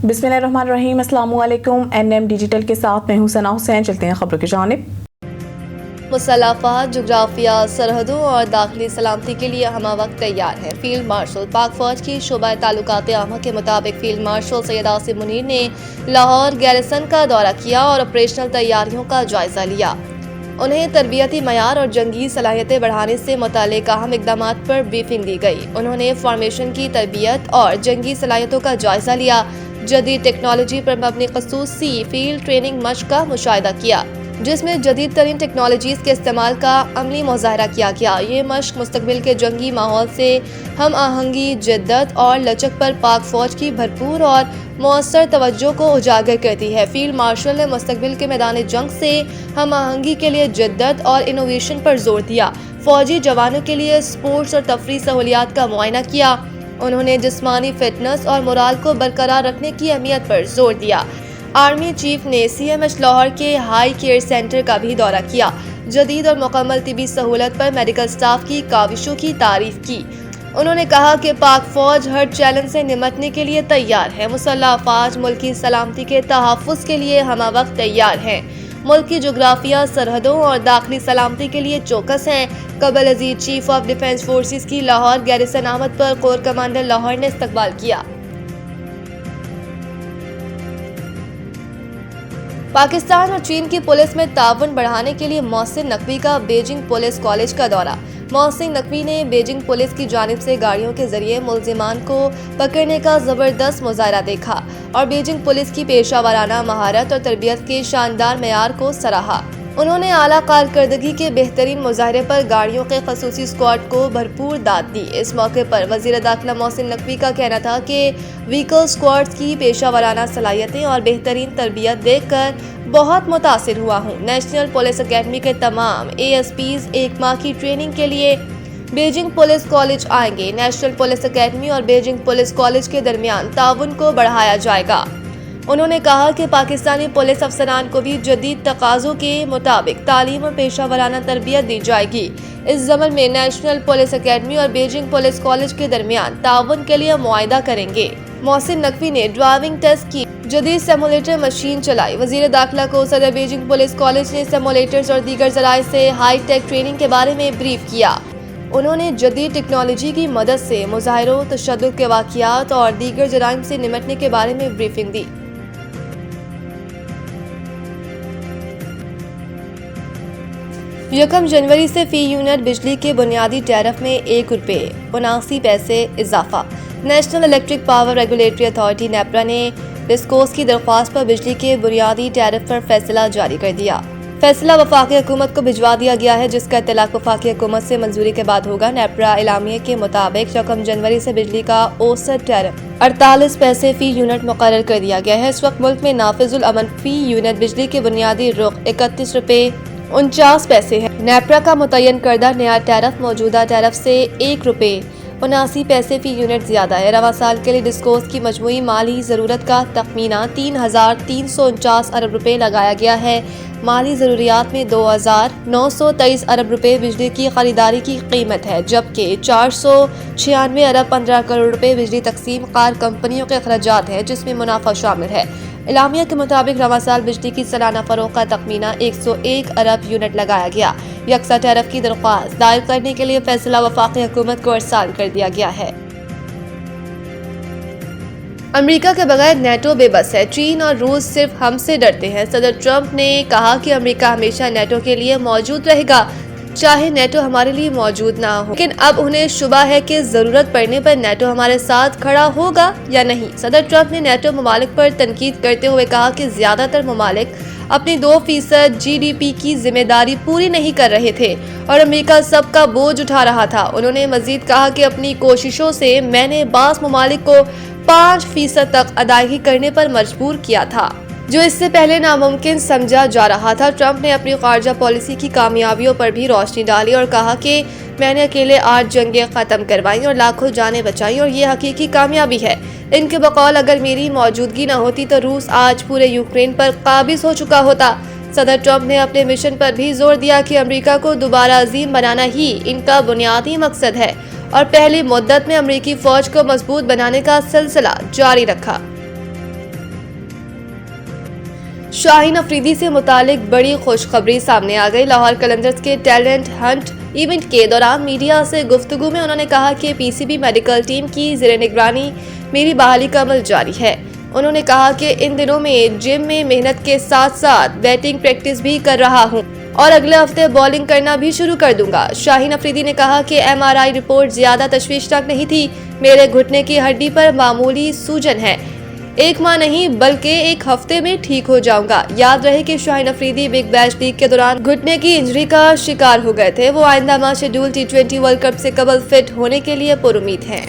बिस्मिल्लाहिर्रहमानिर्रहीम, अस्सलाम वालेकुम। NM डिजिटल के साथ मैं हूं सना हुसैन। चलते हैं खबरों की जानिब। मुसल्लफ़ात, जोग्राफिया, सरहदों और दाखिली सलामती के लिए हम वक्त तैयार हैं। फील्ड मार्शल पाक फौज की शोबा ताल्लुकात आमा के मुताबिक फील्ड मार्शल सैयद आसिम मुनीर ने लाहौर गैरिसन का दौरा किया और ऑपरेशनल तैयारियों का जायजा लिया। उन्हें तरबियती मयार और जंगी सलाहियतें बढ़ाने से मुताल्लिक अहम इक़दामात पर ब्रीफिंग दी गई। उन्होंने फॉर्मेशन की तरबियत और जंगी सलाहियतों का जायजा लिया। जदीद टेक्नोलॉजी पर मबनी ख़ुसूसी फील्ड ट्रेनिंग मश्क का मुशाहिदा किया, जिसमें जदीद तरीन टेक्नोलॉजीज़ के इस्तेमाल का अमली मुज़ाहरा किया गया। ये मश्क मुस्तकबिल के जंगी माहौल से हम आहंगी, जिद्दत और लचक पर पाक फौज की भरपूर और मौसर तवज्जो को उजागर करती है। फील्ड मार्शल ने मुस्तकबिल के मैदान जंग से हम आहंगी के लिए जिद्दत और इनोवेशन पर जोर दिया। फौजी जवानों के लिए स्पोर्ट्स और तफरी सहूलियात का मुआयना किया। उन्होंने जिस्मानी फिटनेस और मोराल को बरकरार रखने की अहमियत पर जोर दिया। आर्मी चीफ ने CMH लाहौर के हाई केयर सेंटर का भी दौरा किया। जदीद और मुकम्मल तिबी सहूलत पर मेडिकल स्टाफ की काविशों की तारीफ की। उन्होंने कहा कि पाक फौज हर चैलेंज से निमटने के लिए तैयार है। मुसल्लह अफवाज मुल्क की सलामती के तहफ़्फ़ुज़ के लिए हम वक्त तैयार हैं। मुल्क की जोग्राफिया, सरहदों और दाखिली सलामती के लिए चौकस हैं। कबल अजीज चीफ ऑफ डिफेंस फोर्सेस की लाहौर गैरिसन आमद पर कोर कमांडर लाहौर ने इस्तकबाल किया। पाकिस्तान और चीन की पुलिस में ताउन बढ़ाने के लिए मोहसिन नकवी का बीजिंग पुलिस कॉलेज का दौरा। मोहसिन नकवी ने बीजिंग पुलिस की जानिब से गाड़ियों के जरिए मुलजिमान को पकड़ने का जबरदस्त मुजाहरा देखा और बीजिंग पुलिस की पेशा वाराना महारत और तरबियत के शानदार मेयार को सराहा। उन्होंने आला कारकर्दगी के बेहतरीन मुजाहरे पर गाड़ियों के खसूसी स्क्वाड को भरपूर दाद दी। इस मौके पर वज़ीर दाखिला मोहसिन नकवी का कहना था कि व्हीकल स्क्वाड्स की पेशा वाराना सलाहियतें और बेहतरीन तरबियत देखकर बहुत मुतासिर हुआ हूँ। नेशनल पुलिस अकेडमी के तमाम ASPs एक माह की ट्रेनिंग के लिए बीजिंग पुलिस कॉलेज आएंगे। नेशनल पुलिस अकेडमी और बीजिंग पुलिस कॉलेज के दरमियान ताउन को बढ़ाया जाएगा। उन्होंने कहा कि पाकिस्तानी पुलिस अफसरान को भी जदीद तकाज़ों के मुताबिक तालीम और पेशा वाराना तरबियत दी जाएगी। इस ज़मन में नेशनल पुलिस अकेडमी और बीजिंग पुलिस कॉलेज के दरमियान ताउन के लिए मुआहिदा करेंगे। मोहसिन नकवी ने ड्राइविंग टेस्ट की जदीद सिमुलेटर मशीन चलाई। वज़ीर दाखिला को सदर बीजिंग पुलिस कॉलेज ने सिमुलेटर्स और दीगर ज़राए से हाई टेक ट्रेनिंग के बारे में ब्रीफ किया। उन्होंने जदीद टेक्नोलॉजी की मदद से मुजाहिरों, तशद्दुद के वाक़ियात और दीगर जराइम से निमटने के बारे में ब्रीफिंग दी। 1 जनवरी से फी यूनिट बिजली के बुनियादी टैरिफ में ₹1.79 इजाफा। National electric power regulatory authority NEPRA ने डिस्कोस की दरख्वास्त पर बिजली के बुनियादी टैरिफ पर फैसला जारी कर दिया। फैसला वफाकी हुकूमत को भिजवा दिया गया है, जिसका इत्तलाक वफाकी हुकूमत से मंजूरी के बाद होगा। नेपरा एलामिया के मुताबिक 1 जनवरी से बिजली का औसत टैरिफ 48 पैसे फी यूनिट मुकर्रर कर दिया गया है। इस वक्त मुल्क में नाफिजुल अमल फी यूनिट बिजली के बुनियादी रुख ₹31.49 है। नेपरा का मुतय्यन करदा नया टैरिफ मौजूदा टैरिफ से ₹1.79 फी यूनिट ज्यादा है। रवा साल के लिए डिस्कोस की मजमूई माली जरूरत का तखमीना 3,349 अरब रुपए लगाया गया है। माली जरूरियात में 2,923 अरब रुपए बिजली की खरीदारी की कीमत है, जबकि 496 अरब 15 करोड़ रुपए बिजली तकसीम कार कंपनियों के अखराजात हैं, जिसमें मुनाफा शामिल है। इलामिया के मुताबिक रवा साल बिजली की सालाना फरोख्त का तखमीना 101 अरब यूनिट लगाया गया। यकसा टैरिफ की दरख्वास्त दायर करने के लिए फैसला वफाकी हुकूमत को अरसाल कर दिया गया है। अमेरिका के बगैर नेटो बेबस है। चीन और रूस सिर्फ हमसे डरते हैं। सदर ट्रंप ने कहा कि अमेरिका हमेशा नेटो के लिए मौजूद रहेगा, चाहे नेटो हमारे लिए मौजूद ना हो। लेकिन अब उन्हें शुबा है कि जरूरत पड़ने पर नेटो हमारे साथ खड़ा होगा या नहीं। सदर ट्रंप ने नेटो ममालिक पर तनकीद करते हुए कहा कि ज्यादातर ममालिक अपनी 2% GDP की जिम्मेदारी पूरी नहीं कर रहे थे और अमेरिका सबका बोझ उठा रहा था। उन्होंने मजीद कहा कि अपनी कोशिशों से मैंने बास ममालिक को 5% तक अदायगी करने पर मजबूर किया था, जो इससे पहले नामुमकिन समझा जा रहा था। ट्रंप ने अपनी खारजा पॉलिसी की कामयाबियों पर भी रोशनी डाली और कहा कि मैंने अकेले 8 जंगें खत्म करवाई और लाखों जानें बचाई और ये हकीकी कामयाबी है। इनके बकौल अगर मेरी मौजूदगी न होती तो रूस आज पूरे यूक्रेन पर काबिज हो चुका होता। सदर ट्रंप ने अपने मिशन पर भी जोर दिया कि अमेरिका को दोबारा अजीम बनाना ही इनका बुनियादी मकसद है और पहली मुद्दत में अमेरिकी फौज को मजबूत बनाने का सिलसिला जारी रखा। شاہین افریدی سے متعلق بڑی خوشخبری سامنے آ گئی۔ لاہور قلندرز کے ٹیلنٹ ہنٹ ایونٹ کے دوران میڈیا سے گفتگو میں انہوں نے کہا کہ پی سی بی میڈیکل ٹیم کی زیر نگرانی میری بحالی کا عمل جاری ہے۔ انہوں نے کہا کہ ان دنوں میں جم میں محنت کے ساتھ ساتھ بیٹنگ پریکٹس بھی کر رہا ہوں اور اگلے ہفتے بالنگ کرنا بھی شروع کر دوں گا۔ شاہین افریدی نے کہا کہ ایم آر آئی رپورٹ زیادہ تشویشناک نہیں تھی، میرے گھٹنے کی ہڈی پر معمولی سوجن ہے، 1 ماہ نہیں بلکہ 1 ہفتے میں ٹھیک ہو جاؤں گا۔ یاد رہے کہ شاہین افریدی بگ بیش لیگ کے دوران گھٹنے کی انجری کا شکار ہو گئے تھے۔ وہ آئندہ ماہ شیڈول T20 ورلڈ کپ سے قبل فٹ ہونے کے لیے پر امید ہیں۔